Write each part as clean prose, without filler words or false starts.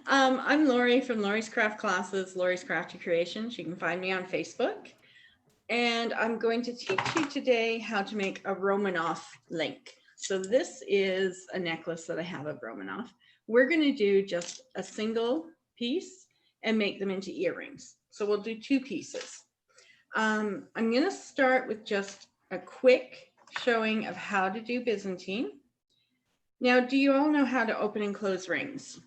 I'm Lori from Lori's Craft Classes, Lori's Crafty Creations. You can find me on Facebook. And I'm going to teach you today how to make a Romanov link. So this is a necklace that I have of Romanov. We're going to do just a single piece and make them into earrings. So we'll do two pieces. I'm going to start with just a quick showing of how to do Byzantine. Now, do you all know how to open and close rings?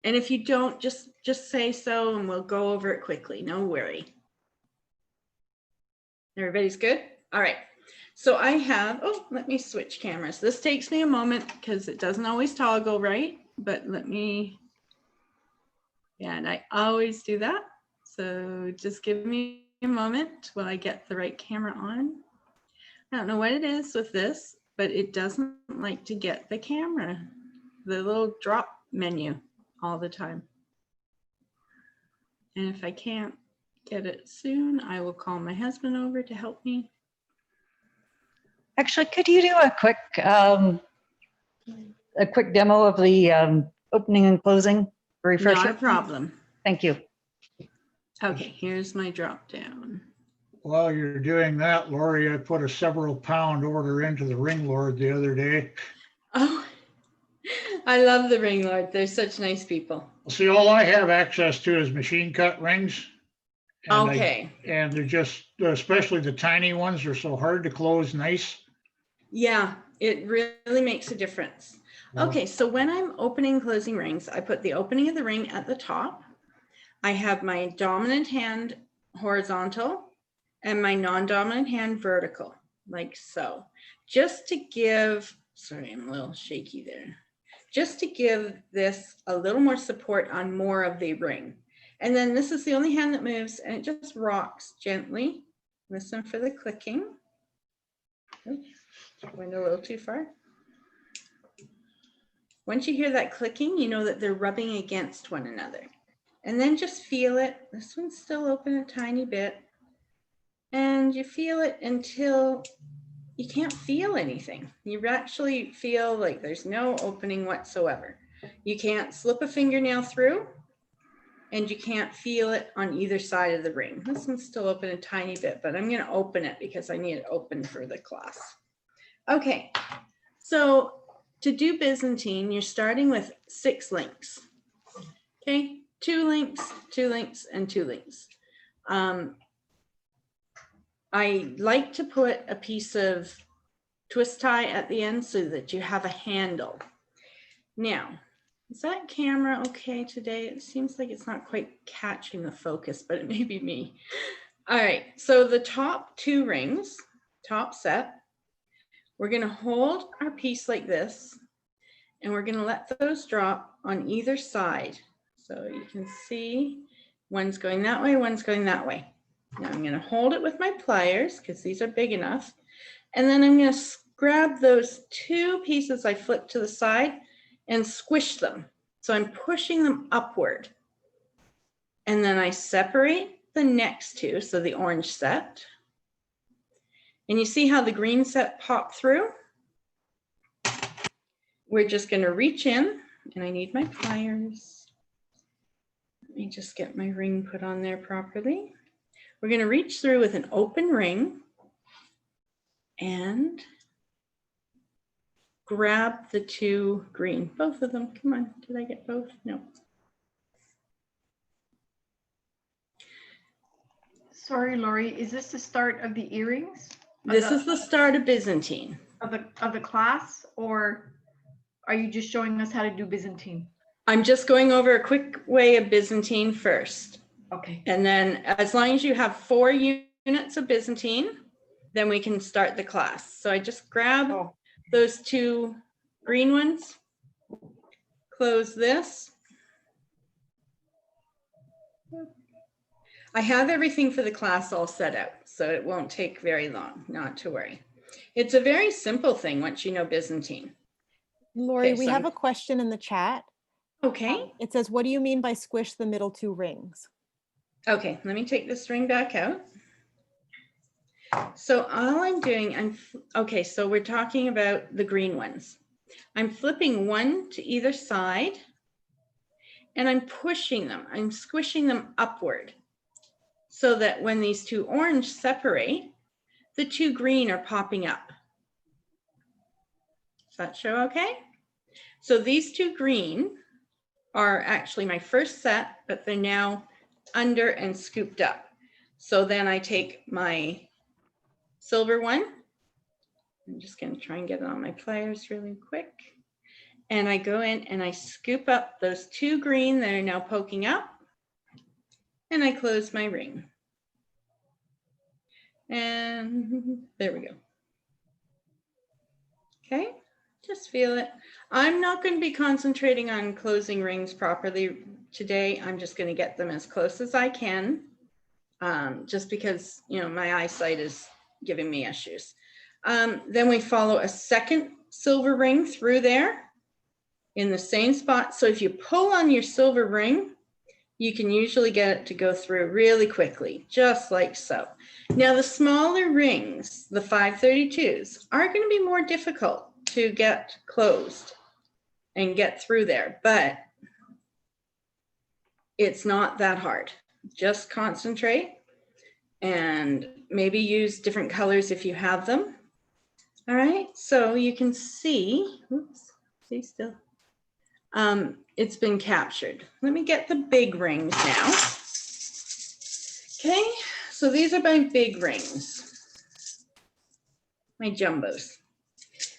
And if you don't, just say so and we'll go over it quickly. No worry. Everybody's good? All right. So I have, oh, let me switch cameras. This takes me a moment because it doesn't always toggle right, but let me, yeah, and I always do that. So just give me a moment while I get the right camera on. I don't know what it is with this, but it doesn't like to get the camera, the little drop menu all the time. And if I can't get it soon, I will call my husband over to help me. Actually, could you do a quick demo of the opening and closing refresher? Not a problem. Thank you. Okay, here's my drop down. While you're doing that, Lori, I put a several pound order into the Ring Lord the other day. Oh, I love the Ring Lord. They're such nice people. See, all I have access to is machine cut rings. And Okay. and they're just, especially the tiny ones, are so hard to close nice. Yeah, it really makes a difference. Well, Okay, so when I'm opening and closing rings, I put the opening of the ring at the top. I have my dominant hand horizontal and my non-dominant hand vertical, like so. Just to give, sorry, I'm a little shaky there. Just to give this a little more support on more of the ring. And then this is the only hand that moves and it just rocks gently. Listen for the clicking. Oops, went a little too far. Once you hear that clicking, you know that they're rubbing against one another. And then just feel it. This one's still open a tiny bit. And you feel it until you can't feel anything. You actually feel like there's no opening whatsoever. You can't slip a fingernail through and you can't feel it on either side of the ring. This one's still open a tiny bit, but I'm gonna open it because I need it open for the class. Okay, so to do Byzantine, you're starting with 6 links. Okay, 2 links, 2 links, and 2 links. I like to put a piece of twist tie at the end so that you have a handle. Now, is that camera okay today? It seems like it's not quite catching the focus, but it may be me. All right, so the top 2 rings, top set, we're gonna hold our piece like this, and we're gonna let those drop on either side. So you can see one's going that way, one's going that way. Now I'm gonna hold it with my pliers because these are big enough. And then I'm gonna grab those 2 pieces I flipped to the side and squish them. So I'm pushing them upward. And then I separate the next 2, so the orange set. And you see how the green set popped through? We're just gonna reach in, and I need my pliers. Let me just get my ring put on there properly. We're gonna reach through with an open ring and grab the 2 green, both of them. Come on, did I get both? No. Sorry, Lori, is this the start of the earrings? This is the start of Byzantine. Of the class, or are you just showing us how to do Byzantine? I'm just going over a quick way of Byzantine first. Okay. And then as long as you have 4 units of Byzantine, then we can start the class. So I just grab those 2 green ones, close this. I have everything for the class all set out, so it won't take very long, not to worry. It's a very simple thing once you know Byzantine. Lori, Okay, we so have a question in the chat. Okay. It says, what do you mean by squish the middle 2 rings? Okay, let me take this ring back out. So all I'm doing, okay, so we're talking about the green ones. I'm flipping one to either side and I'm pushing them, I'm squishing them upward so that when these two orange separate, the two green are popping up. Does that show okay? So these two green are actually my first set, but they're now under and scooped up. So then I take my silver one. I'm just going to try and get it on my pliers really quick. And I go in and I scoop up those two green that are now poking up. And I close my ring. And there we go. Okay, just feel it. I'm not going to be concentrating on closing rings properly today. I'm just going to get them as close as I can, just because, you know, my eyesight is giving me issues. Then we follow a second silver ring through there in the same spot. So if you pull on your silver ring, you can usually get it to go through really quickly, just like so. Now the smaller rings, the 532s, are going to be more difficult to get closed and get through there, but it's not that hard. Just concentrate and maybe use different colors if you have them. All right, so you can see, oops, see still. It's been captured. Let me get the big rings now. Okay, so these are my big rings, my jumbos.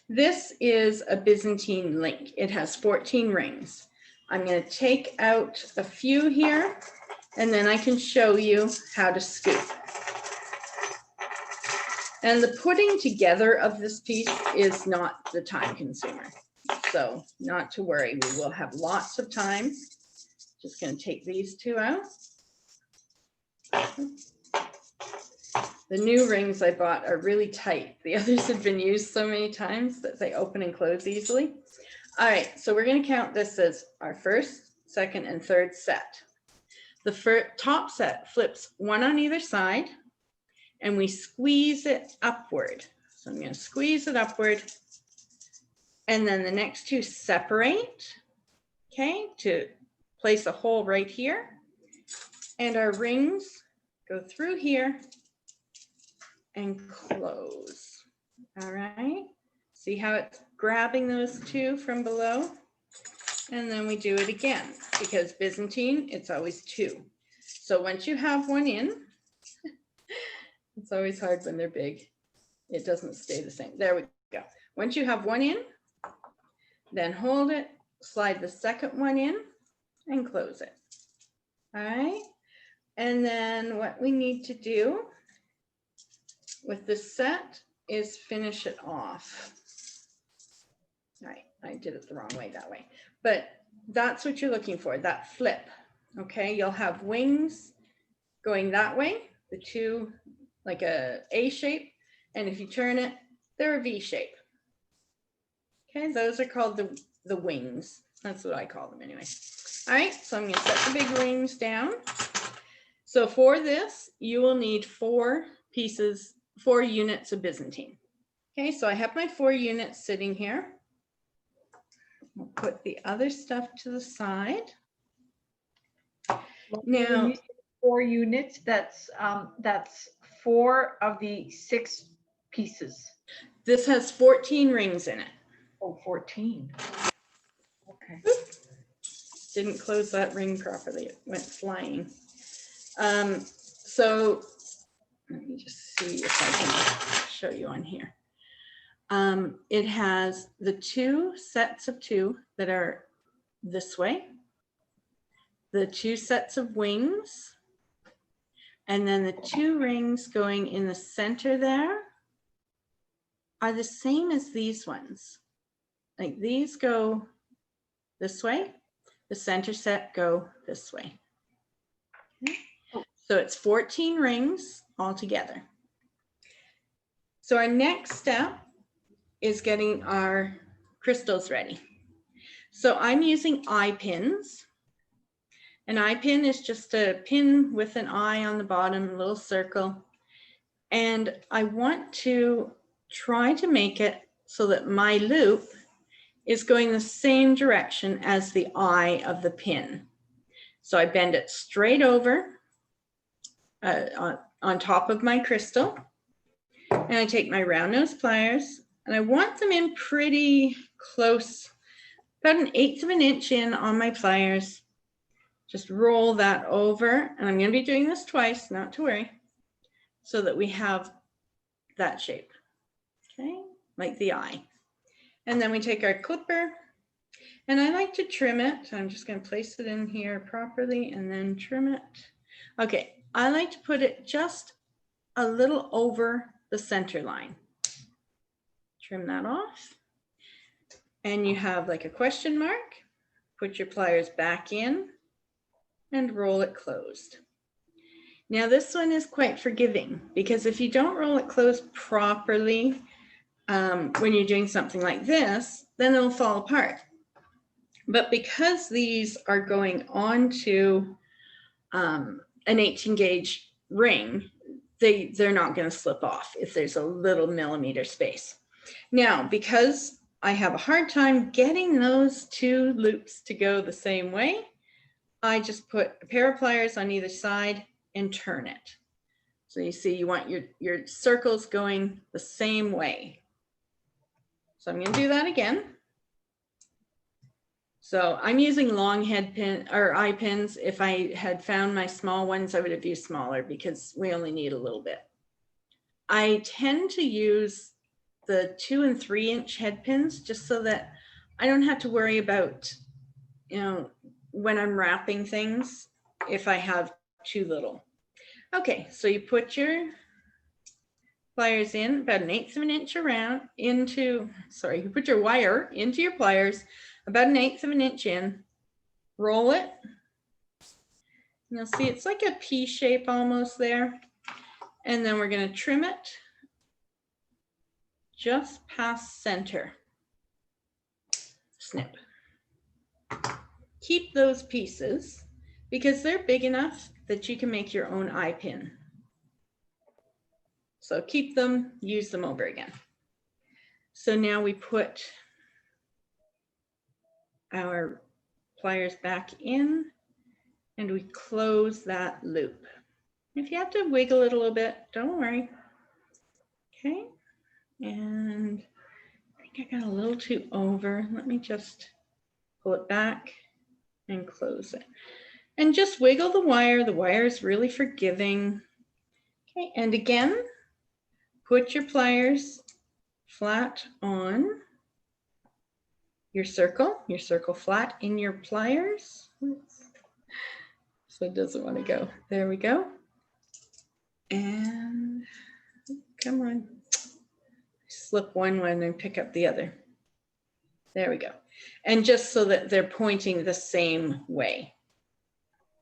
This is a Byzantine link. It has 14 rings. I'm going to take out a few here, and then I can show you how to scoop. And the putting together of this piece is not the time consumer. So not to worry, we will have lots of time. Just going to take these two out. The new rings I bought are really tight. The others have been used so many times that they open and close easily. All right, so we're going to count this as our first, second, and third set. The top set flips one on either side, and we squeeze it upward. So I'm going to squeeze it upward. And then the next two separate, okay, to place a hole right here. And our rings go through here and close. All right, see how it's grabbing those two from below? And then we do it again, because Byzantine, it's always two. So once you have one in, it's always hard when they're big. It doesn't stay the same. There we go. Once you have one in, then hold it, slide the second one in and close it. All right. And then what we need to do with this set is finish it off. All right, I did it the wrong way that way, but that's what you're looking for, that flip. Okay, you'll have wings going that way, the two like a A shape, and if you turn it, they're a V shape. Okay, those are called the wings. That's what I call them anyway. All right, so I'm going to set the big rings down. So for this, you will need 4 units of Byzantine. Okay, so I have my 4 units sitting here. We'll put the other stuff to the side. Now, When you say 4 units, that's 4 of the 6 pieces. this has 14 rings in it. Oh, 14. Okay. Didn't close that ring properly. It went flying. So let me just see if I can show you on here. It has the 2 sets of 2 that are this way, the 2 sets of wings, and then the 2 rings going in the center there are the same as these ones. Like these go this way, the center set go this way. Okay. So it's 14 rings altogether. So our next step is getting our crystals ready. So I'm using eye pins. An eye pin is just a pin with an eye on the bottom, a little circle. And I want to try to make it so that my loop is going the same direction as the eye of the pin. So I bend it straight over on top of my crystal. And I take my round nose pliers and I want them in pretty close, about 1/8 of an inch in on my pliers. Just roll that over, and I'm going to be doing this twice, not to worry, so that we have that shape, okay, like the eye. And then we take our clipper, and I like to trim it. I'm just going to place it in here properly and then trim it. Okay, I like to put it just a little over the center line. Trim that off. And you have like a question mark. Put your pliers back in and roll it closed. Now this one is quite forgiving because if you don't roll it closed properly, when you're doing something like this, then it'll fall apart. But because these are going onto an 18 gauge ring, they're not going to slip off if there's a little millimeter space. Now, because I have a hard time getting those two loops to go the same way, I just put a pair of pliers on either side and turn it. So you see, you want your circles going the same way. So I'm going to do that again. So I'm using long head pin or eye pins. If I had found my small ones, I would have used smaller because we only need a little bit. I tend to use the 2 and 3 inch head pins just so that I don't have to worry about, you know, when I'm wrapping things, if I have too little. Okay, so you put your pliers in about 1/8 of an inch around into, sorry, you put your wire into your pliers about 1/8 of an inch in, roll it. You'll see it's like a P shape almost there. And then we're going to trim it just past center. Snip. Keep those pieces because they're big enough that you can make your own eye pin. So keep them, use them over again. So now we put our pliers back in and we close that loop. If you have to wiggle it a little bit, don't worry. Okay, and I think I got a little too over. Let me just pull it back and close it. And just wiggle the wire. The wire is really forgiving. Okay, and again, put your pliers flat on your circle flat in your pliers. So it doesn't want to go. There we go. And come on. Slip one and pick up the other. There we go. And just so that they're pointing the same way.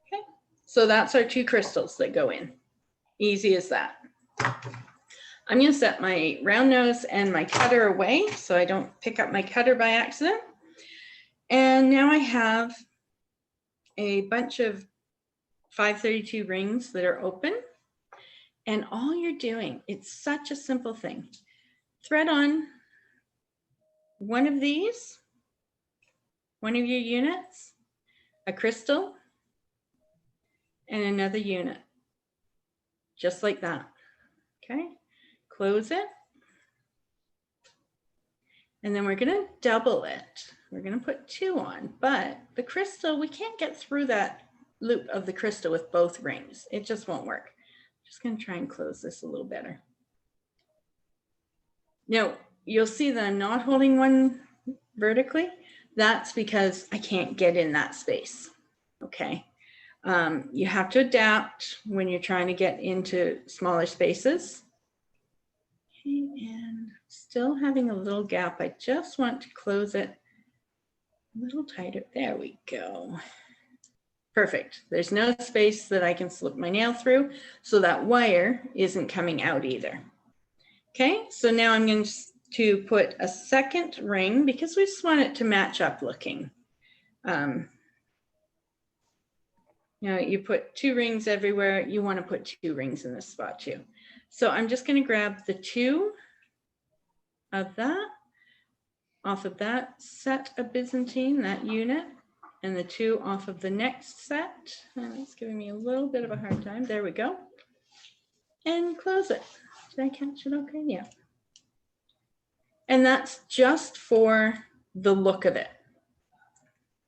Okay, so that's our 2 crystals that go in. Easy as that. I'm going to set my round nose and my cutter away so I don't pick up my cutter by accident. And now I have a bunch of 532 rings that are open. And all you're doing, it's such a simple thing. Thread on one of these, one of your units, a crystal, and another unit, just like that. Okay, close it. And then we're going to double it. We're going to put 2 on, but the crystal, we can't get through that loop of the crystal with both rings. It just won't work. Just going to try and close this a little better. Now, you'll see that I'm not holding one vertically. That's because I can't get in that space. Okay. You have to adapt when you're trying to get into smaller spaces. Okay, and still having a little gap. I just want to close it a little tighter. There we go. Perfect. There's no space that I can slip my nail through, so that wire isn't coming out either. Okay, so now I'm going to put a second ring because we just want it to match up looking. You know, you put 2 rings everywhere. You want to put 2 rings in this spot too. So I'm just going to grab the 2 of that off of that set of Byzantine, that unit, and the 2 off of the next set. And it's giving me a little bit of a hard time. There we go. And close it. Did I catch it okay? Yeah. And that's just for the look of it.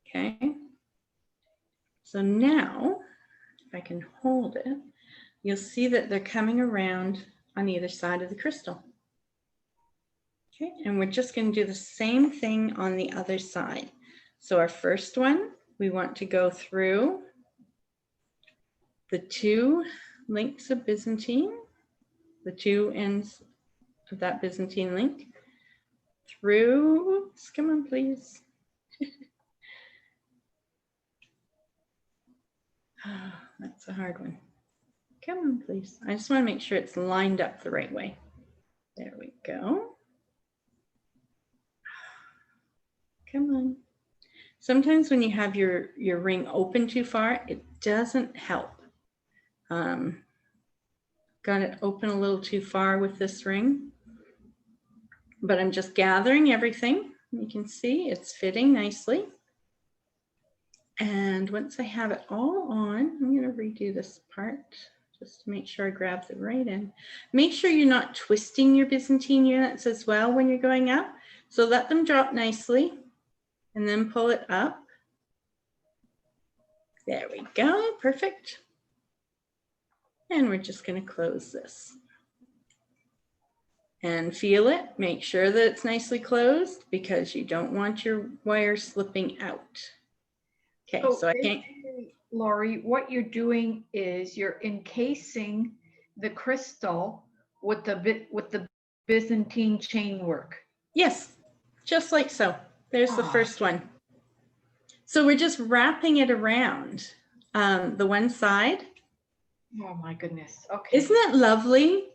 Okay. So now, if I can hold it, you'll see that they're coming around on either side of the crystal. Okay, and we're just going to do the same thing on the other side. So our first one, we want to go through the 2 links of Byzantine, the 2 ends of that Byzantine link, through, oops, come on, please. Oh, that's a hard one. Come on, please. I just want to make sure it's lined up the right way. There we go. Come on. Sometimes when you have your ring open too far, it doesn't help. Got it open a little too far with this ring, but I'm just gathering everything. You can see it's fitting nicely. And once I have it all on, I'm going to redo this part just to make sure I grab the right end. Make sure you're not twisting your Byzantine units as well when you're going up. So let them drop nicely and then pull it up. There we go, perfect. And we're just going to close this. And feel it, make sure that it's nicely closed because you don't want your wire slipping out. Okay, so I can't. basically, Lori, what you're doing is you're encasing the crystal with the Byzantine chain work. Yes, just like so. There's the Oh. first one. So we're just wrapping it around the one side. Oh my goodness. Okay. Isn't it lovely?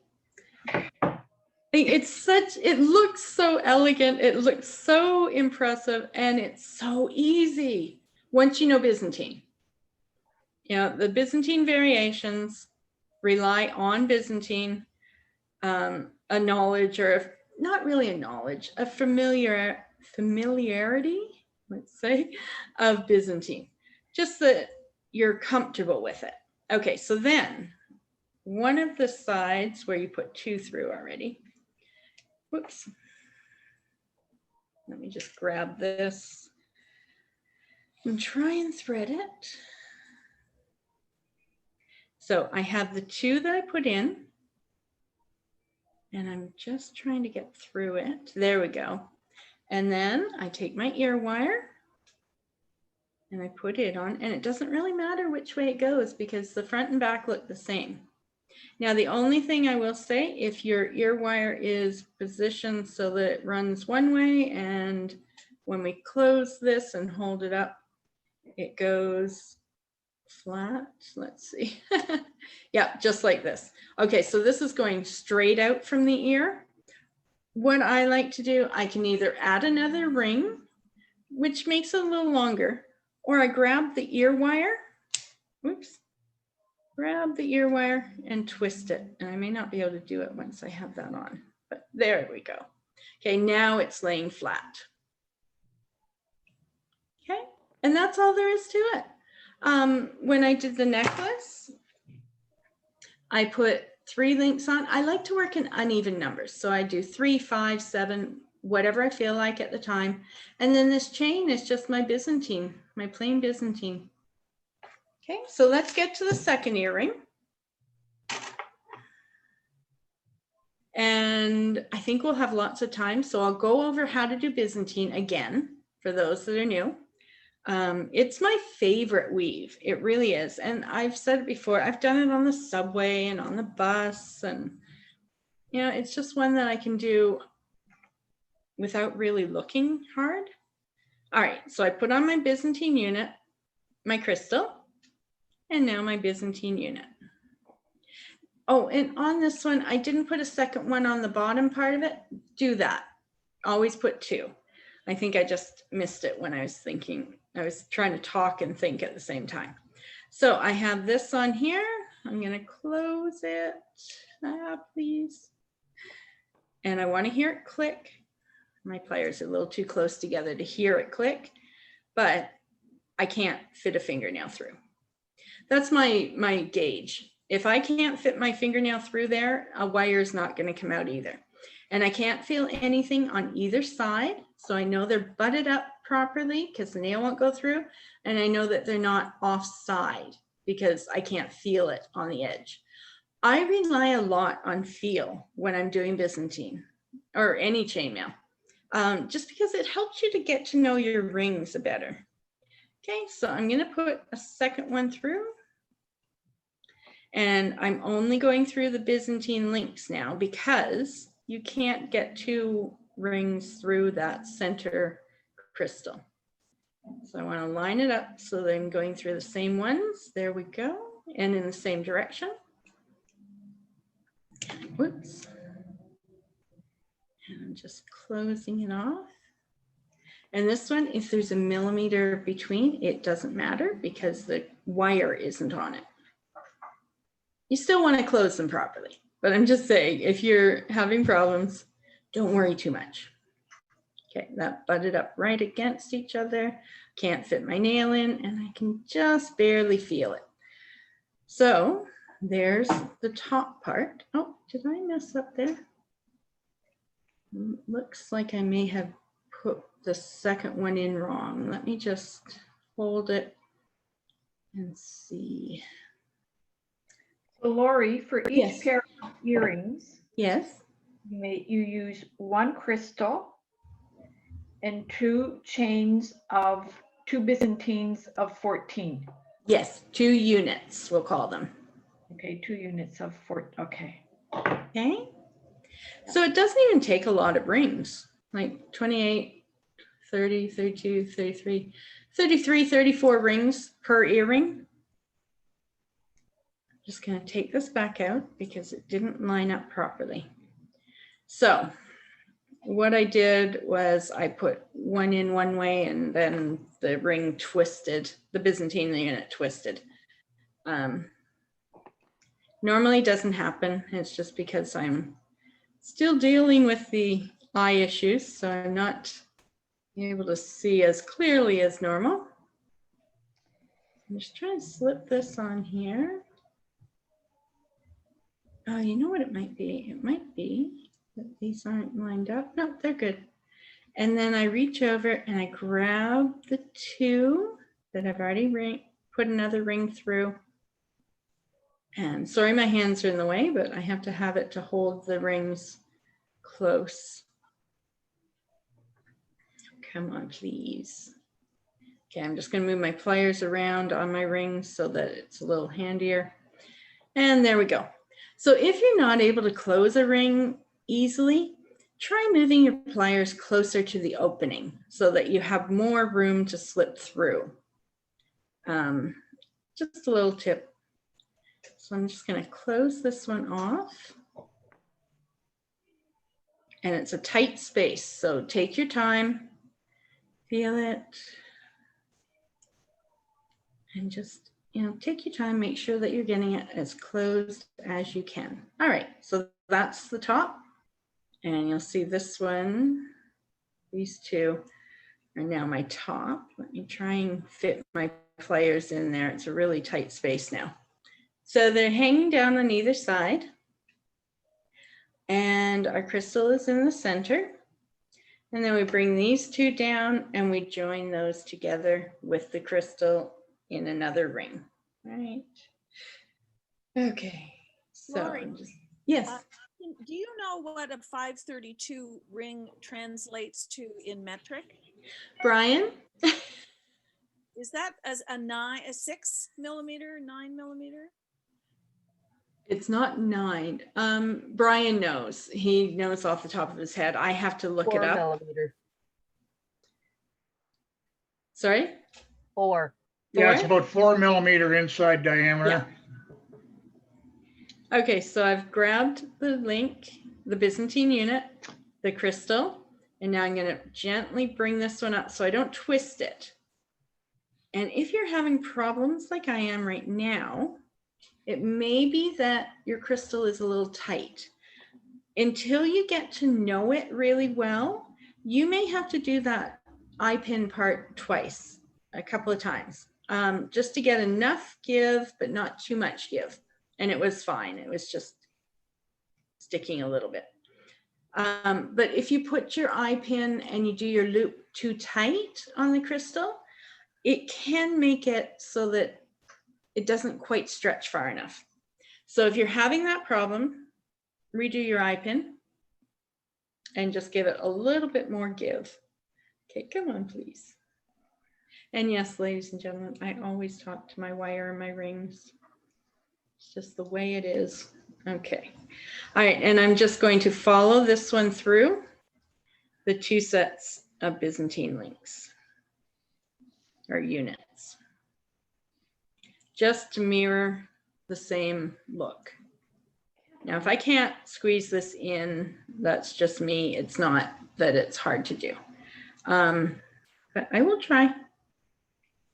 It looks so elegant. It looks so impressive, and it's so easy once you know Byzantine. You know, the Byzantine variations rely on Byzantine, a knowledge, or not really a knowledge, a familiarity, let's say, of Byzantine, just that you're comfortable with it. Okay, so then one of the sides where you put 2 through already, whoops, let me just grab this and try and thread it. So I have the 2 that I put in, and I'm just trying to get through it. There we go. And then I take my ear wire and I put it on, and it doesn't really matter which way it goes because the front and back look the same. Now, the only thing I will say, if your ear wire is positioned so that it runs one way, and when we close this and hold it up, it goes flat. Let's see. Yeah, just like this. Okay, so this is going straight out from the ear. What I like to do, I can either add another ring, which makes it a little longer, or I grab the ear wire, whoops, grab the ear wire and twist it. And I may not be able to do it once I have that on, but there we go. Okay, now it's laying flat. Okay, and that's all there is to it. When I did the necklace, I put 3 links on. I like to work in uneven numbers. So I do 3, 5, 7, whatever I feel like at the time. And then this chain is just my Byzantine, my plain Byzantine. Okay, so let's get to the second earring. And I think we'll have lots of time. So I'll go over how to do Byzantine again for those that are new. It's my favorite weave. It really is. And I've said it before, I've done it on the subway and on the bus. And, you know, it's just one that I can do without really looking hard. All right, so I put on my Byzantine unit, my crystal, and now my Byzantine unit. Oh, and on this one, I didn't put a second one on the bottom part of it. Do that. Always put 2. I think I just missed it when I was thinking. I was trying to talk and think at the same time. So I have this on here. I'm going to close it, please. And I want to hear it click. My pliers are a little too close together to hear it click, but I can't fit a fingernail through. That's my gauge. If I can't fit my fingernail through there, a wire is not going to come out either. And I can't feel anything on either side. So I know they're butted up properly because the nail won't go through. And I know that they're not offside because I can't feel it on the edge. I rely a lot on feel when I'm doing Byzantine or any chainmail, just because it helps you to get to know your rings better. Okay, so I'm going to put a second one through. And I'm only going through the Byzantine links now because you can't get 2 rings through that center crystal. So I want to line it up so that I'm going through the same ones. There we go. And in the same direction. Whoops. And I'm just closing it off. And this one, if there's a millimeter between, it doesn't matter because the wire isn't on it. You still want to close them properly, but I'm just saying, if you're having problems, don't worry too much. Okay, that butted up right against each other. Can't fit my nail in, and I can just barely feel it. So there's the top part. Oh, did I mess up there? Looks like I may have put the second one in wrong. Let me just hold it and see. So Lori, for each Yes. pair of earrings, Yes. you use 1 crystal and 2 chains of 2 Byzantines of 14. Yes, 2 units, we'll call them. Okay, 2 units of 4. Okay. Okay. So it doesn't even take a lot of rings, like 28, 30, 32, 33, 33, 34 rings per earring. Just going to take this back out because it didn't line up properly. So what I did was I put one in one way and then the ring twisted, the Byzantine unit twisted. Normally doesn't happen. It's just because I'm still dealing with the eye issues, so I'm not able to see as clearly as normal. I'm just trying to slip this on here. Oh, you know what it might be? It might be that these aren't lined up. No, they're good. And then I reach over and I grab the 2 that I've already put another ring through. And sorry, my hands are in the way, but I have to have it to hold the rings close. Come on, please. Okay, I'm just going to move my pliers around on my rings so that it's a little handier. And there we go. So if you're not able to close a ring easily, try moving your pliers closer to the opening so that you have more room to slip through. Just a little tip. So I'm just going to close this one off. And it's a tight space, so take your time, feel it. And just, take your time, make sure that you're getting it as closed as you can. All right, so that's the top. And you'll see this one, these 2 are now my top. Let me try and fit my pliers in there. It's a really tight space now. So they're hanging down on either side. And our crystal is in the center. And then we bring these 2 down and we join those together with the crystal in another ring, right? Okay, so Lori, I'm just, yes. Do you know what a 532 ring translates to in metric? Brian? Is that as a 6 millimeter, 9 millimeter? It's not 9. Brian knows. He knows off the top of his head. I have to look it 4 up. millimeter. Sorry? 4. Yeah, it's 4? about 4 millimeter inside diameter. Okay, so I've grabbed the link, the Byzantine unit, the crystal, and now I'm going to gently bring this one up so I don't twist it. And if you're having problems like I am right now, it may be that your crystal is a little tight. Until you get to know it really well, you may have to do that eye pin part twice. a couple of times, just to get enough give, but not too much give. And it was fine. It was just sticking a little bit. But if you put your eye pin and you do your loop too tight on the crystal, it can make it so that it doesn't quite stretch far enough. So if you're having that problem, redo your eye pin and just give it a little bit more give. Okay, come on, please. And yes, ladies and gentlemen, I always talk to my wire and my rings. It's just the way it is. Okay. All right, and I'm just going to follow this one through the 2 sets of Byzantine links or units, just to mirror the same look. Now, if I can't squeeze this in, that's just me. It's not that it's hard to do, but I will try.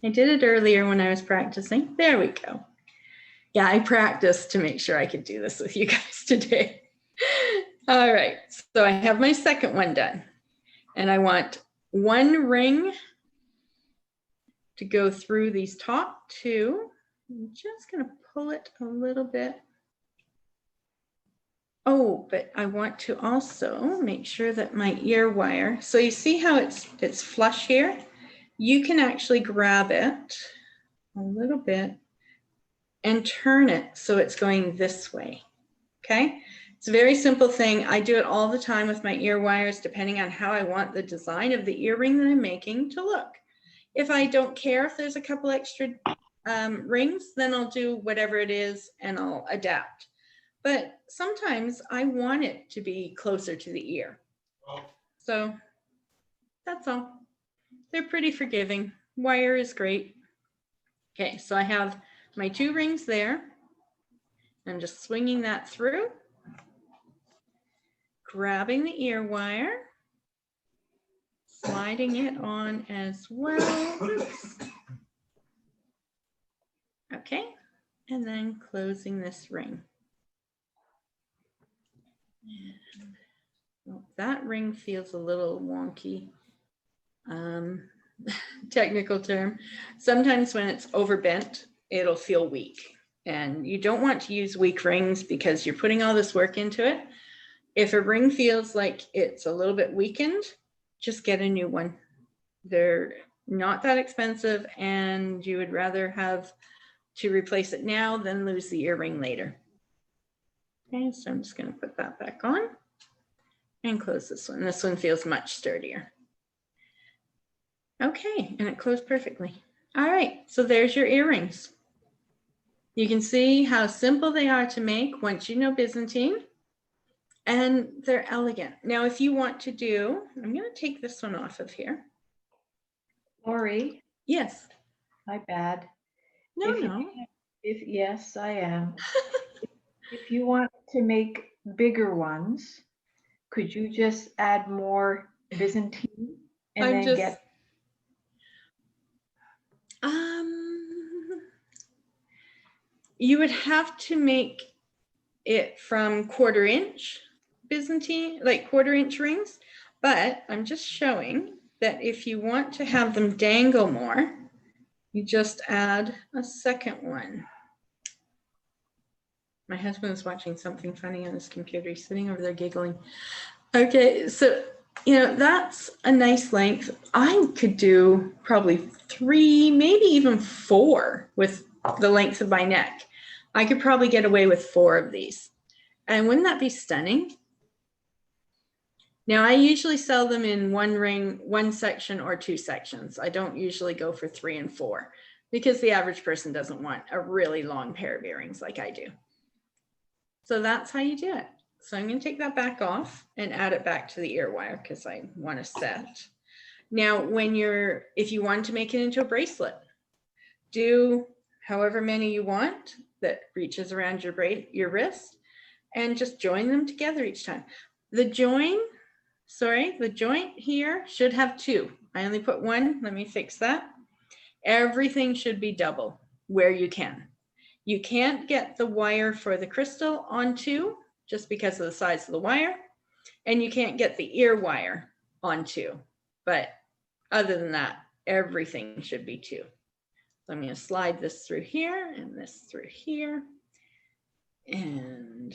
I did it earlier when I was practicing. There we go. Yeah, I practiced to make sure I could do this with you guys today. All right, so I have my second one done. And I want 1 ring to go through these top 2. I'm just gonna pull it a little bit. Oh, but I want to also make sure that my ear wire, so you see how it's flush here? You can actually grab it a little bit and turn it so it's going this way, okay? It's a very simple thing. I do it all the time with my ear wires, depending on how I want the design of the earring that I'm making to look. If I don't care if there's a couple extra rings, then I'll do whatever it is and I'll adapt. But sometimes I want it to be closer to the ear. So that's all. They're pretty forgiving. Wire is great. Okay, so I have my 2 rings there. I'm just swinging that through, grabbing the ear wire, sliding it on as well. Oops. Okay, and then closing this ring. Well, that ring feels a little wonky. Technical term. Sometimes when it's overbent, it'll feel weak. And you don't want to use weak rings because you're putting all this work into it. If a ring feels like it's a little bit weakened, just get a new one. They're not that expensive and you would rather have to replace it now than lose the earring later. Okay, so I'm just going to put that back on and close this one. This one feels much sturdier. Okay, and it closed perfectly. All right, so there's your earrings. You can see how simple they are to make once you know Byzantine, and they're elegant. Now, if you want to do, I'm going to take this one off of here. Lori, Yes. my bad. No, If you- no. Yes, I am. If you want to make bigger ones, could you just add more Byzantine and I'm then just, get, you would have to make it from 1/4 inch Byzantine, like 1/4 inch rings, but I'm just showing that if you want to have them dangle more, you just add a second one. My husband's watching something funny on his computer. He's sitting over there giggling. Okay, so, you know, that's a nice length. I could do probably 3, maybe even 4 with the length of my neck. I could probably get away with 4 of these. And wouldn't that be stunning? Now, I usually sell them in 1 ring, 1 section or 2 sections. I don't usually go for 3 and 4 because the average person doesn't want a really long pair of earrings like I do. So that's how you do it. So I'm going to take that back off and add it back to the ear wire because I want to set. Now, if you want to make it into a bracelet, do however many you want that reaches around your wrist and just join them together each time. The joint here should have 2. I only put 1. Let me fix that. Everything should be double where you can. You can't get the wire for the crystal on 2 just because of the size of the wire, and you can't get the ear wire on 2. But other than that, everything should be 2. So I'm going to slide this through here and this through here. And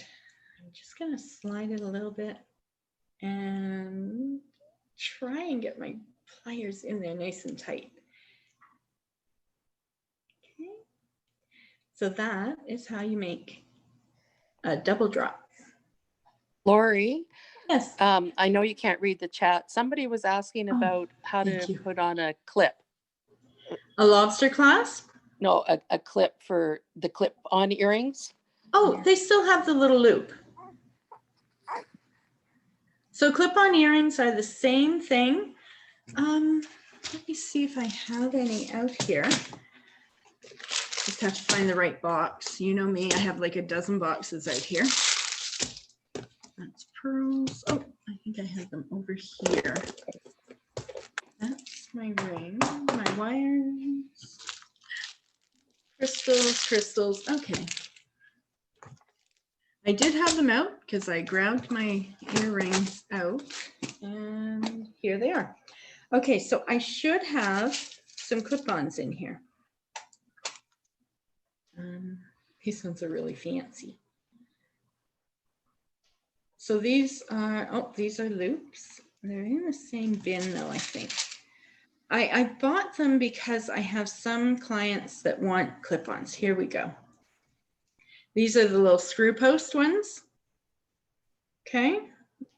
I'm just going to slide it a little bit and try and get my pliers in there nice and tight. Okay. So that is how you make a double drop. Lori, Yes. I know you can't read the chat. Somebody was asking Oh, about how thank to you. put on a clip. A lobster clasp? No, a clip for the clip on earrings. Oh, they still have the little loop. So clip-on earrings are the same thing. Let me see if I have any out here. Just have to find the right box. You know me, I have like a dozen boxes out here. That's pearls. Oh, I think I have them over here. That's my ring, my wires. Crystals. Okay. I did have them out because I grabbed my earrings out and here they are. Okay, so I should have some clip-ons in here. These ones are really fancy. So these are loops. They're in the same bin though, I think. I bought them because I have some clients that want clip-ons. Here we go. These are the little screw post ones. Okay,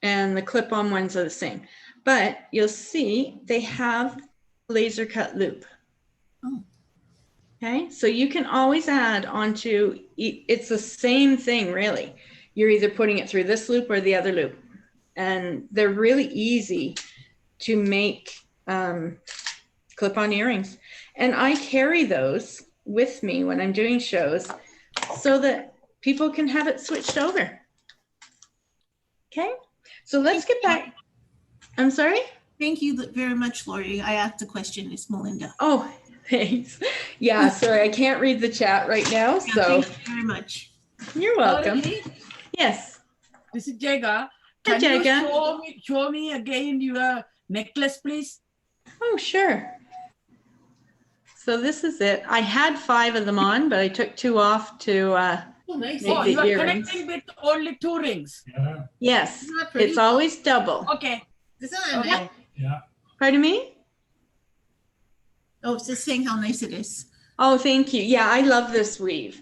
and the clip-on ones are the same. But you'll see they have laser cut loop. Oh. Okay, so you can always add onto, it's the same thing really. You're either putting it through this loop or the other loop. And they're really easy to make clip-on earrings. And I carry those with me when I'm doing shows so that people can have it switched over. Okay, so let's get back. I'm sorry? Thank you very much, Lori. I asked a question. It's Melinda. Oh, thanks. Yeah, sorry, I can't read the chat right now, Yeah, so thank you very much. you're welcome. Lori, Yes. this is Jagga. Hi, Can you Jagga. show me again your necklace, please? Oh, sure. So this is it. I had 5 of them on, but I took 2 off to Oh, nice. Make Oh, the you are earrings. connecting with only 2 rings. Yeah, yes, Isn't that pretty? it's always double. Okay. Isn't that Okay. nice? yeah. Pardon me? Oh, it's just saying how nice it is. Oh, thank you. Yeah, I love this weave.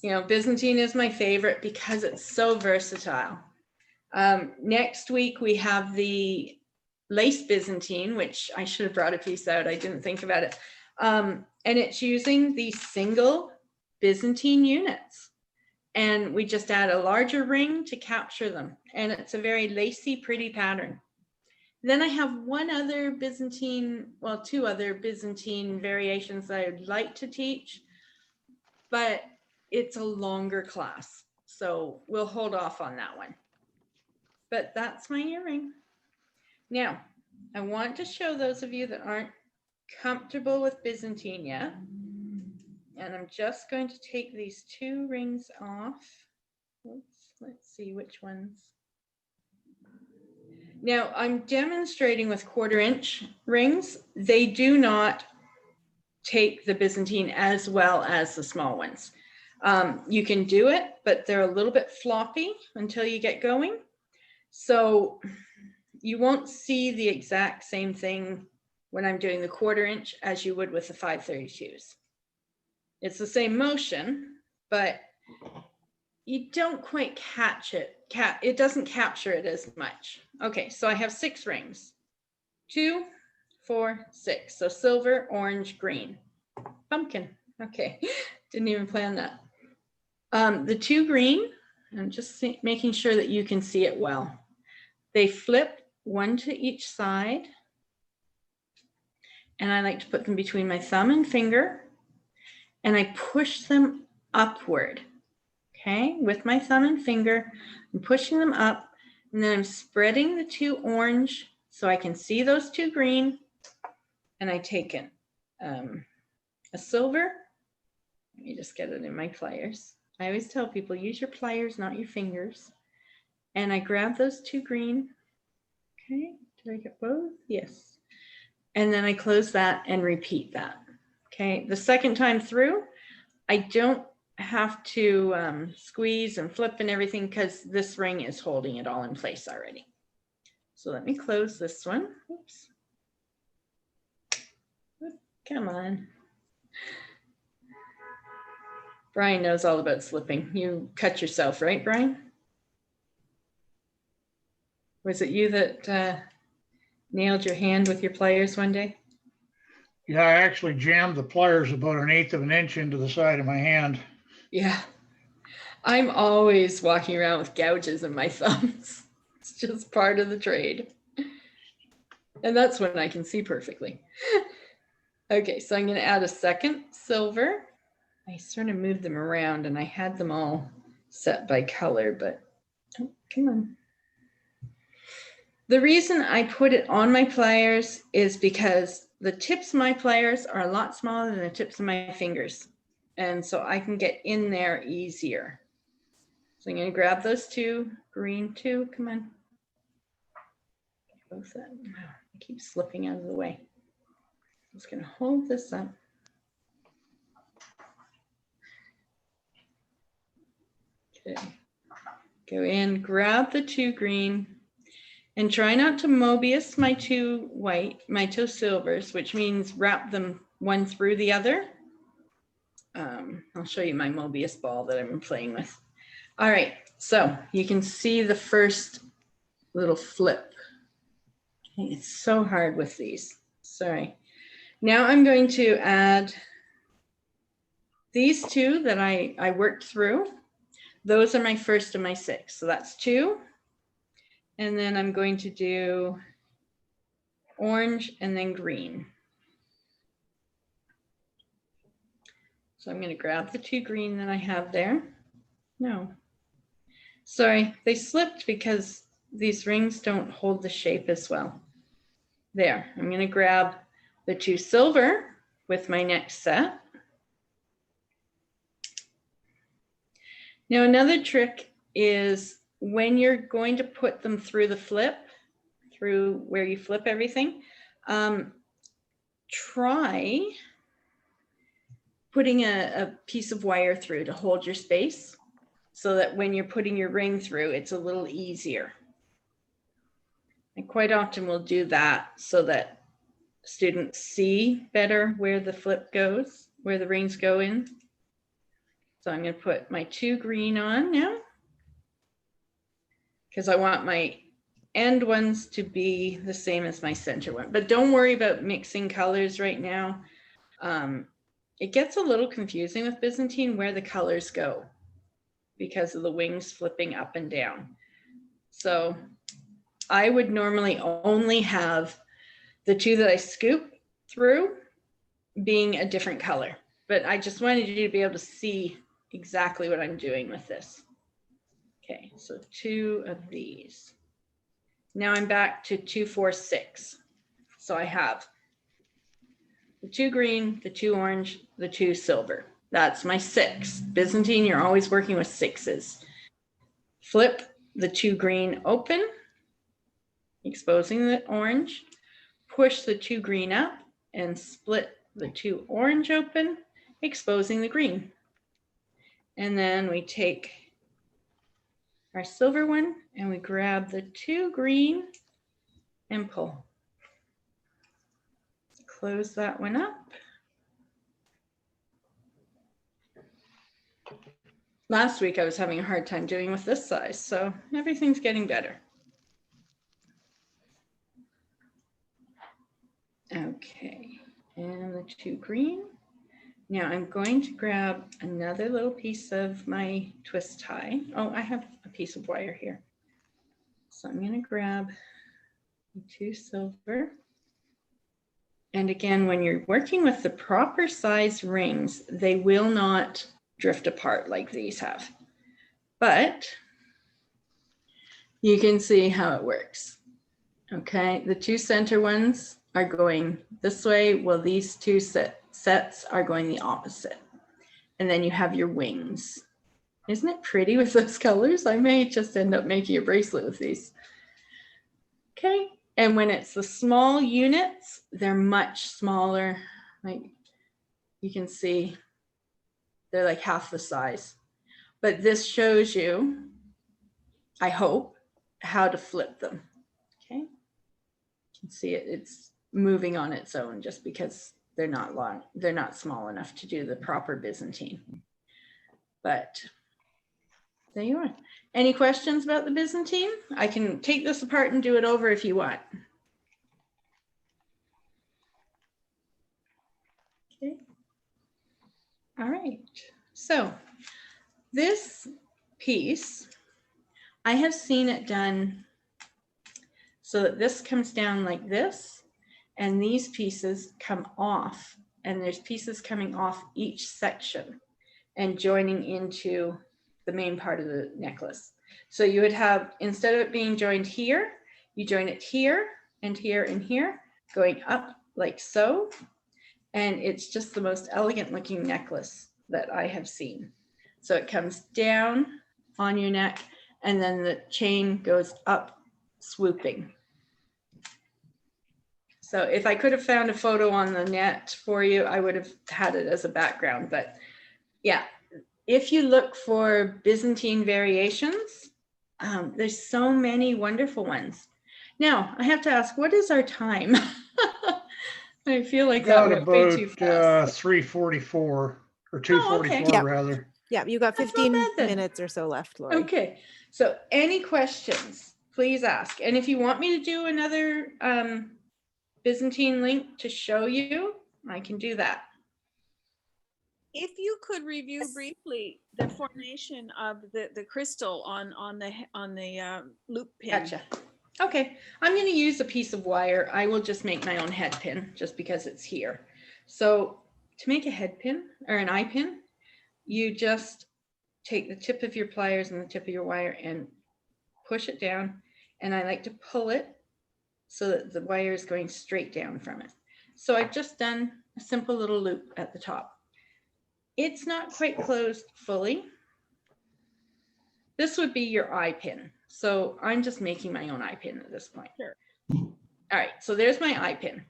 You know, Byzantine is my favorite because it's so versatile. Next week we have the lace Byzantine, which I should have brought a piece out. I didn't think about it. And it's using the single Byzantine units. And we just add a larger ring to capture them. And it's a very lacy, pretty pattern. Then I have one other Byzantine, well, 2 other Byzantine variations that I'd like to teach, but it's a longer class. So we'll hold off on that one. But that's my earring. Now, I want to show those of you that aren't comfortable with Byzantine yet. And I'm just going to take these 2 rings off. Oops, let's see which ones. Now I'm demonstrating with 1/4-inch rings. They do not take the Byzantine as well as the small ones. You can do it, but they're a little bit floppy until you get going. So you won't see the exact same thing when I'm doing the 1/4-inch as you would with the 532s. It's the same motion, but you don't quite catch it. It doesn't capture it as much. Okay, so I have 6 rings. 2, 4, 6. So silver, orange, green. Pumpkin. Okay, didn't even plan that. The 2 green, I'm just making sure that you can see it well. They flip 1 to each side. And I like to put them between my thumb and finger. And I push them upward. Okay, with my thumb and finger, I'm pushing them up, and then I'm spreading the 2 orange so I can see those 2 green, and I take it, a silver. Let me just get it in my pliers. I always tell people, use your pliers, not your fingers. And I grab those 2 green. Okay, do I get both? Yes. And then I close that and repeat that. Okay, the second time through, I don't have to squeeze and flip and everything because this ring is holding it all in place already. So let me close this one. Oops. Come on. Brian knows all about slipping. You cut yourself, right, Brian? Was it you that nailed your hand with your pliers one day? Yeah, I actually jammed the pliers about 1/8 of an inch into the side of my hand. Yeah. I'm always walking around with gouges in my thumbs. It's just part of the trade. And that's when I can see perfectly. Okay, so I'm going to add a second silver. I sort of moved them around and I had them all set by color, but oh, come on. The reason I put it on my pliers is because the tips of my pliers are a lot smaller than the tips of my fingers. And so I can get in there easier. So I'm going to grab those two, green two, come on. Both that. Wow, I keep slipping out of the way. I'm just going to hold this up. Okay, go in, grab the two green, and try not to Mobius my two white, my two silvers, which means wrap them one through the other. I'll show you my Mobius ball that I've been playing with. All right, so you can see the first little flip. Okay, it's so hard with these, sorry. Now I'm going to add these two that I worked through. Those are my first of my 6, so that's 2. And then I'm going to do orange and then green. So I'm going to grab the 2 green that I have there. No, sorry, they slipped because these rings don't hold the shape as well. There, I'm going to grab the 2 silver with my next set. Now another trick is when you're going to put them through the flip, through where you flip everything, try putting a piece of wire through to hold your space so that when you're putting your ring through, it's a little easier. I quite often will do that so that students see better where the flip goes, where the rings go in. So I'm going to put my 2 green on now because I want my end ones to be the same as my center one. But don't worry about mixing colors right now. It gets a little confusing with Byzantine where the colors go because of the wings flipping up and down. So I would normally only have the 2 that I scoop through being a different color, but I just wanted you to be able to see exactly what I'm doing with this. Okay, so 2 of these. Now I'm back to 2, 4, 6. So I have the 2 green, the 2 orange, the 2 silver. That's my 6. Byzantine, you're always working with 6s. Flip the 2 green open, exposing the orange. Push the 2 green up and split the 2 orange open, exposing the green. And then we take our silver one and we grab the 2 green and pull. Close that one up. Last week I was having a hard time doing with this size, so everything's getting better. Okay, and the 2 green. Now I'm going to grab another little piece of my twist tie. Oh, I have a piece of wire here. So I'm going to grab the 2 silver. And again, when you're working with the proper size rings, they will not drift apart like these have. But you can see how it works. Okay, the 2 center ones are going this way, while these 2 sets are going the opposite. And then you have your wings. Isn't it pretty with those colors? I may just end up making a bracelet with these. Okay, And when it's the small units, they're much smaller. Like you can see, they're like half the size. But this shows you, I hope, how to flip them. Okay. You can see it's moving on its own just because they're not long, they're not small enough to do the proper Byzantine. But there you are. Any questions about the Byzantine? I can take this apart and do it over if you want. Okay. All right. So this piece, I have seen it done so that this comes down like this, and these pieces come off, and there's pieces coming off each section and joining into the main part of the necklace. So you would have, instead of it being joined here, you join it here and here and here, going up like so. And it's just the most elegant looking necklace that I have seen. So it comes down on your neck, and then the chain goes up, swooping. So if I could have found a photo on the net for you, I would have had it as a background. But yeah, if you look for Byzantine variations, there's so many wonderful ones. Now, I have to ask, what is our time? I feel like that Got went way too about fast. 3:44 or Oh, okay. 2:44 Yeah. rather. Yeah, you got That's not 15 bad then. minutes or so left, Lori. Okay, so any questions, please ask. And if you want me to do another Byzantine link to show you, I can do that. If you could review briefly the formation of the crystal on the loop pin. Gotcha. Okay, I'm going to use a piece of wire. I will just make my own head pin just because it's here. So to make a head pin or an eye pin, you just take the tip of your pliers and the tip of your wire and push it down. And I like to pull it so that the wire is going straight down from it. So I've just done a simple little loop at the top. It's not quite closed fully. This would be your eye pin. So I'm just making my own eye pin at this point. Sure. All right, so there's my eye pin.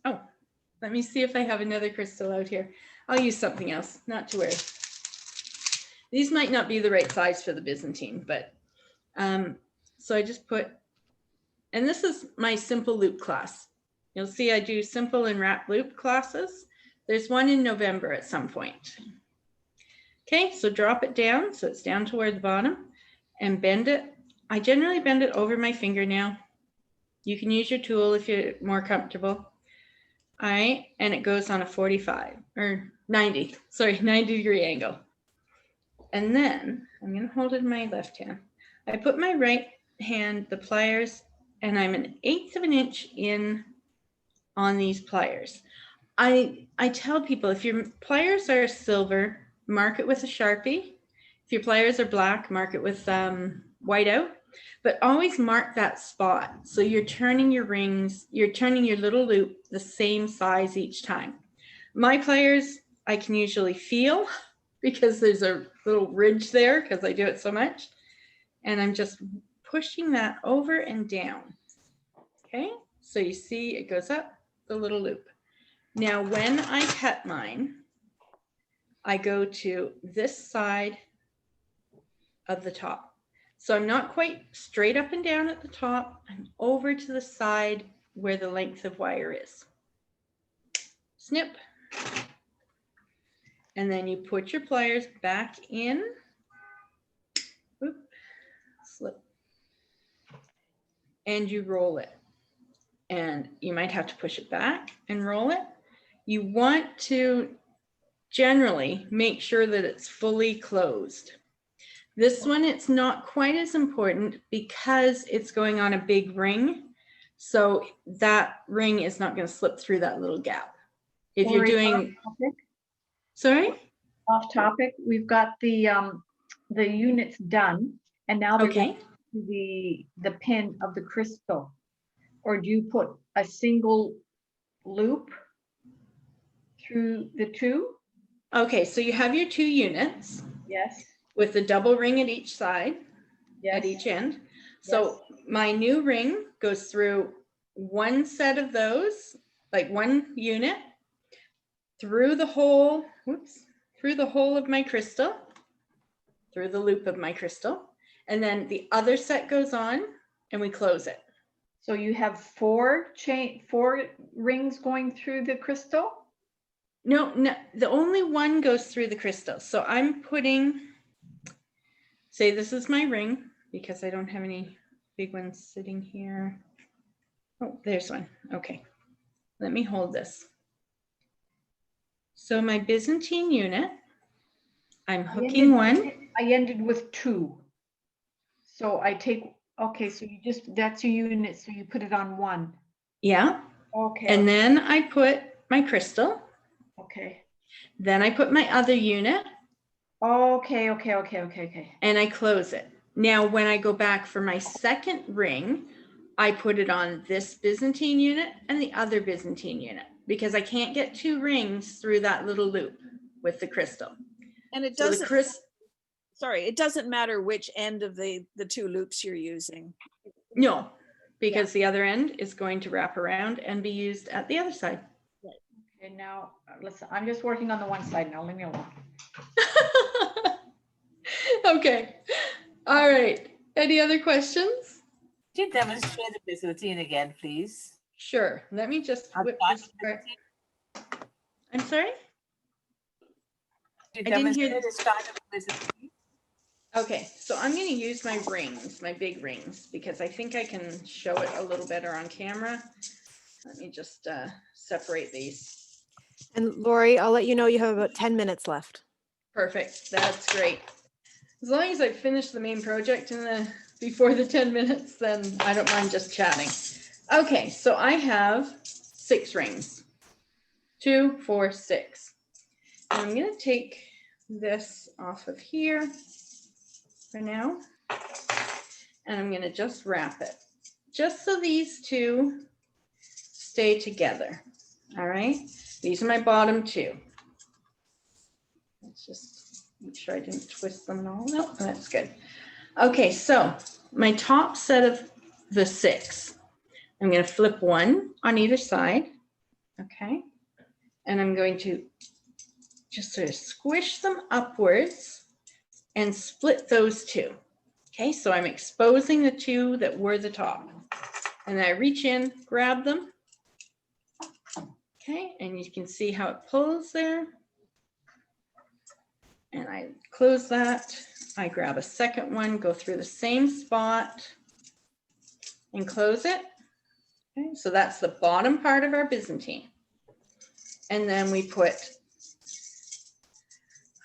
Oh, let me see if I have another crystal out here. I'll use something else, not to worry. These might not be the right size for the Byzantine, but so I just put, and this is my simple loop class. You'll see I do simple and wrap loop classes. There's one in November at some point. Okay, so drop it down so it's down toward the bottom and bend it. I generally bend it over my fingernail. You can use your tool if you're more comfortable. All right, and it goes on a 45 or 90 degree angle. And then I'm going to hold it in my left hand. I put my right hand, the pliers, and I'm 1/8 of an inch in on these pliers. I tell people if your pliers are silver, mark it with a Sharpie. If your pliers are black, mark it with whiteout, but always mark that spot. So you're turning your rings, you're turning your little loop the same size each time. My pliers, I can usually feel because there's a little ridge there because I do it so much. And I'm just pushing that over and down. Okay, so you see it goes up the little loop. Now, when I cut mine, I go to this side of the top. So I'm not quite straight up and down at the top. I'm over to the side where the length of wire is. Snip. And then you put your pliers back in. Oop, slip. And you roll it. And you might have to push it back and roll it. You want to generally make sure that it's fully closed. This one, it's not quite as important because it's going on a big ring. So that ring is not going to slip through that little gap. If you're doing, sorry? Off topic, we've got the units done, and now they're Okay. going to the pin of the crystal. Or do you put a single loop through the two? Okay, so you have your 2 units Yes. with the double ring at each side, Yes. at each end. So my new ring goes through one set of those, like one unit, through the hole, through the hole of my crystal, through the loop of my crystal, and then the other set goes on and we close it. So you have four rings going through the crystal? No, the only one goes through the crystal. So I'm putting, say this is my ring, because I don't have any big ones sitting here. Oh, there's one. Okay, let me hold this. So my Byzantine unit, I'm hooking one. I ended with 2. So I take, okay, so you just, that's your unit, so you put it on 1. Yeah. Okay. And then I put my crystal. Okay. Then I put my other unit. Okay. And I close it. Now, when I go back for my second ring, I put it on this Byzantine unit and the other Byzantine unit, because I can't get 2 rings through that little loop with the crystal. And it So doesn't, sorry, it doesn't matter which end of the 2 loops you're using. No, because the other end is going to wrap around and be used at the other side. Okay, now, listen, I'm just working on the one side now, leave me alone. Okay. All right. Any other questions? Could you demonstrate the Byzantine again, please? Sure. Let me just whip this part. I'm sorry? Could I you didn't hear demonstrate the start of the Byzantine? Okay, so I'm going to use my rings, my big rings, because I think I can show it a little better on camera. Let me just separate these. And Lori, I'll let you know you have about 10 minutes left. Perfect. That's great. As long as I finish the main project before the 10 minutes, then I don't mind just chatting. Okay, so I have 6 rings. 2, 4, 6. And I'm going to take this off of here for now. And I'm going to just wrap it, just so these 2 stay together. All right, these are my bottom 2. Let's just make sure I didn't twist them at all. No, that's good. Okay, so my top set of the 6, I'm going to flip 1 on either side. Okay, and I'm going to just sort of squish them upwards and split those 2. Okay, so I'm exposing the 2 that were the top. And I reach in, grab them. Okay, and you can see how it pulls there. And I close that. I grab a second one, go through the same spot and close it. Okay, so that's the bottom part of our Byzantine. And then we put,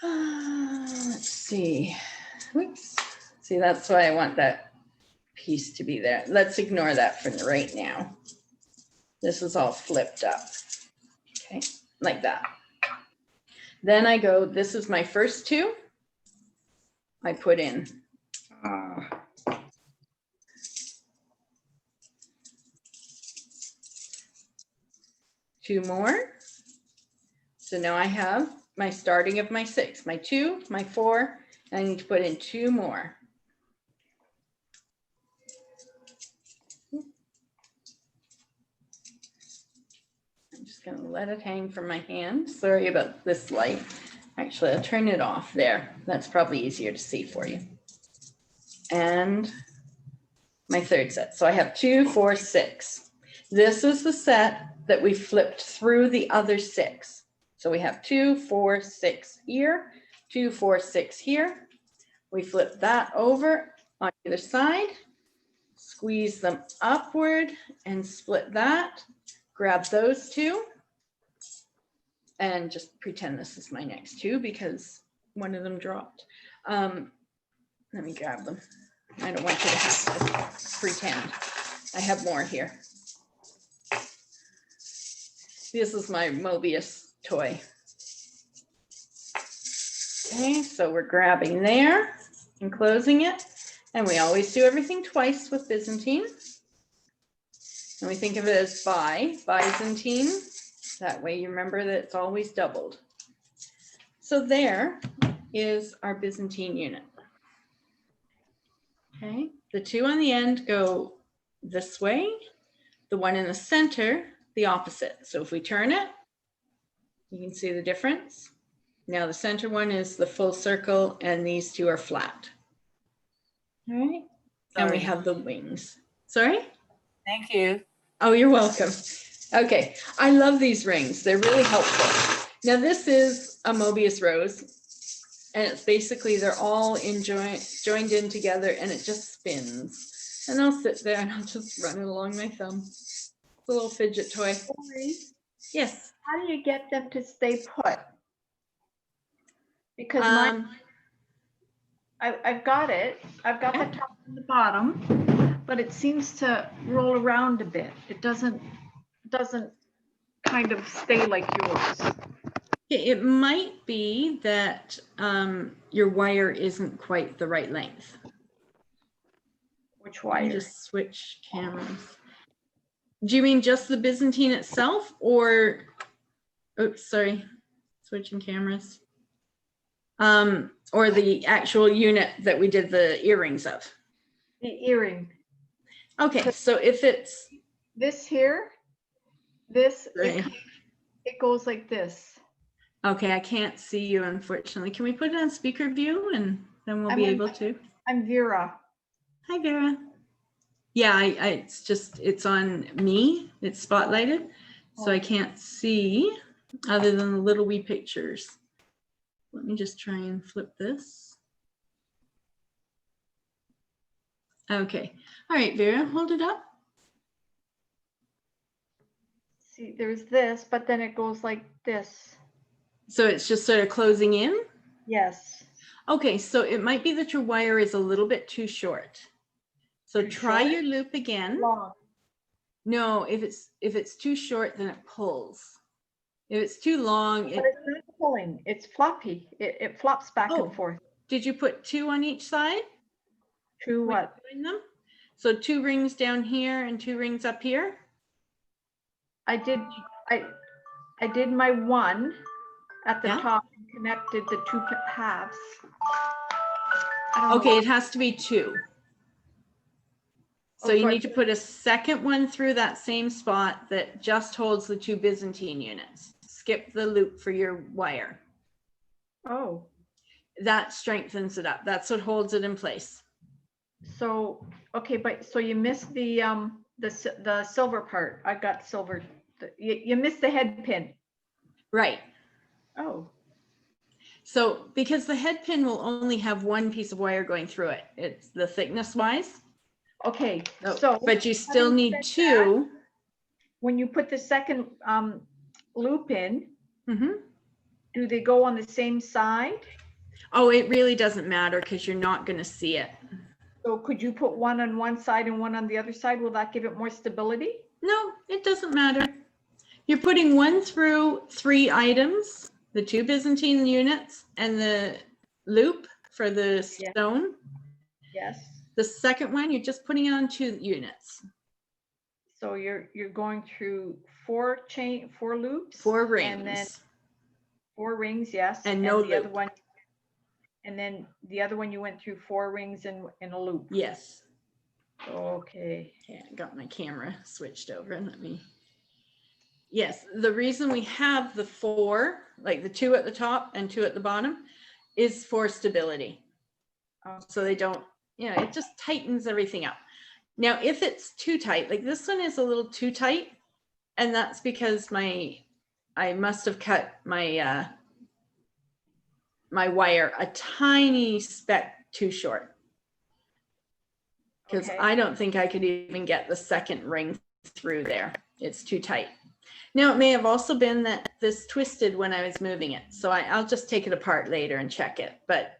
let's see, whoops. See, that's why I want that piece to be there. Let's ignore that for right now. This is all flipped up, okay, like that. Then I go, this is my first 2. I put in 2 more. So now I have my starting of my 6, my 2, my 4, and I need to put in 2 more. I'm just going to let it hang from my hand. Sorry about this light. Actually, I'll turn it off there. That's probably easier to see for you. And my 3rd set. So I have 2, 4, 6. This is the set that we flipped through the other 6. So we have 2, 4, 6 here, 2, 4, 6 here. We flip that over on either side, squeeze them upward and split that. Grab those 2 and just pretend this is my next 2 because one of them dropped. Let me grab them. I don't want you to have to pretend. I have more here. This is my Mobius toy. Okay, so we're grabbing there and closing it. And we always do everything twice with Byzantine. And we think of it as Byzantine. That way you remember that it's always doubled. So there is our Byzantine unit. Okay, the 2 on the end go this way. The one in the center, the opposite. So if we turn it, you can see the difference. Now the center one is the full circle and these two are flat. All right. And we Sorry. have the wings. Sorry? Thank you. Oh, you're welcome. Okay, I love these rings. They're really helpful. Now this is a Mobius rose, and it's basically they're all joined in together, and it just spins. And I'll sit there and I'll just run it along my thumb. It's a little fidget toy. Lori, Yes. how do you get them to stay put? Because mine, I've got it. I've got the top and the bottom, but it seems to roll around a bit. It doesn't kind of stay like yours. It might be that your wire isn't quite the right length. Which Let me wire? just switch cameras. Do you mean just the Byzantine itself, or, oops, sorry, switching cameras. Or the actual unit that we did the earrings of? The earring. Okay, so if it's, This here, this, Right. it goes like this. okay, I can't see you, unfortunately. Can we put it on speaker view and then we'll I'm be on- able to? I'm Vera. Hi, Vera. Yeah, it's on me. It's spotlighted. So I can't see other than the little wee pictures. Let me just try and flip this. Okay. All right, Vera, hold it up. See, there's this, but then it goes like this. So it's just sort of closing in. Yes. Okay, so it might be that your wire is a little bit too short. So Too try short? your loop again. Long. No, if it's too short, then it pulls. If it's too long, But it's not pulling, it's floppy. It flops back Oh. and forth. did you put 2 on each side? True when what? you're doing them? So 2 rings down here and 2 rings up here? I did my one at the Yeah. top and connected the two halves. I don't know Okay, what- it has to be 2. So Oh, you so I need to put a second one through that same spot that just holds the 2 Byzantine units. Skip the loop for your wire. Oh, That strengthens it up. That's what holds it in place. so, okay, but so you missed the silver part. I got silver. You missed the head pin. Right. Oh, So because the head pin will only have one piece of wire going through it, it's the thickness wise. okay. Oh, So but you still having need said 2. when you put the second loop in, Mhm. do they go on the same side? Oh, it really doesn't matter because you're not going to see it. So could you put one on one side and one on the other side? Will that give it more stability? No, it doesn't matter. You're putting one through 3 items, the 2 Byzantine units and the loop for the Yeah. stone. Yes. The second one, you're just putting on 2 units, So you're going through 4 loops, 4 rings. and then 4 rings, yes. And no the other loop. one, and then the other one you went through 4 rings in a loop. Yes. Okay. Okay, I got my camera switched over. Let me. Yes, the reason we have the 4, like the 2 at the top and 2 at the bottom, is for stability. So they don't, it just tightens everything up. Now, if it's too tight, like this one is a little too tight, and that's because I must have cut my my wire a tiny speck too short. Because Okay. I don't think I could even get the second ring through there. It's too tight. Now, it may have also been that this twisted when I was moving it. So I'll just take it apart later and check it. But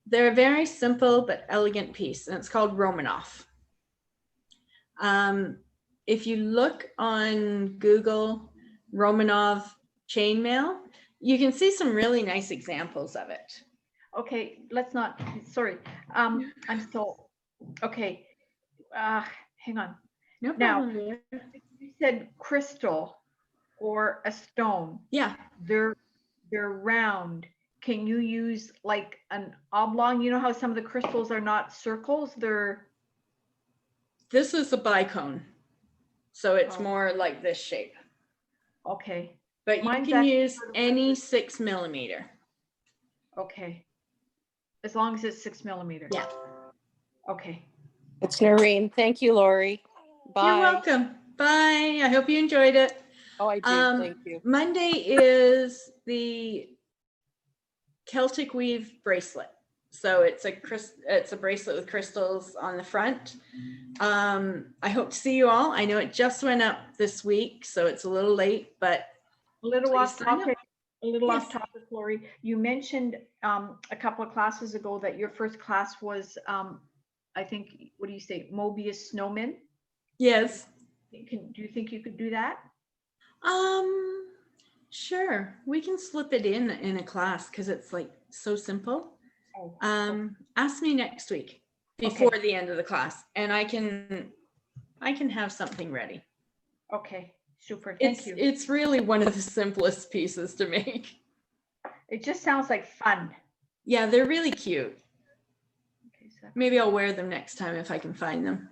they're a very simple but elegant piece, and it's called Romanov. If you look on Google, Romanov chainmail, you can see some really nice examples of it. Okay, let's not, sorry. I'm still, okay. Hang on. No Now- problem there. You said crystal or a stone. Yeah. They're round. Can you use like an oblong? You know how some of the crystals are not circles? They're, This is a bicone. So it's Oh. more like this shape, Okay, but you Mine's can actually use sort of any 6mm. okay. As long as it's 6mm. Yeah. Okay. It's Noreen. Thank you, Lori. Bye. You're welcome. Bye. I hope you enjoyed it. Oh, I do. Thank you. Monday is the Celtic weave bracelet. So it's a bracelet with crystals on the front. I hope to see you all. I know it just went up this week, so it's a little late, but A little please off sign up. topic, Yes. Lori. You mentioned a couple of classes ago that your first class was, I think, what do you say, Mobius snowmen? Yes. Do you think you could do that? Sure. We can slip it in a class because it's like so simple. Oh, Ask me next week before the end of the class, and I can have something ready. okay, super. Thank you. It's really one of the simplest pieces to make. It just sounds like fun. Yeah, they're really cute. Okay, so Maybe I'll wear them next time if I can find them.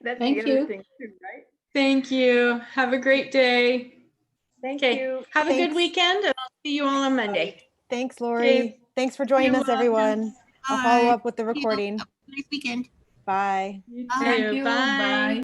that's Thank the other you. thing too, right? Thank you. Have a great day. Thank Okay. you. Have a good Thanks. weekend, and I'll see you all on Monday. Thanks, Lori. Thanks for joining You're us, welcome. everyone. I'll follow Bye. up with the recording. Nice weekend. Bye. You Bye. too. Thank you. Bye. Bye.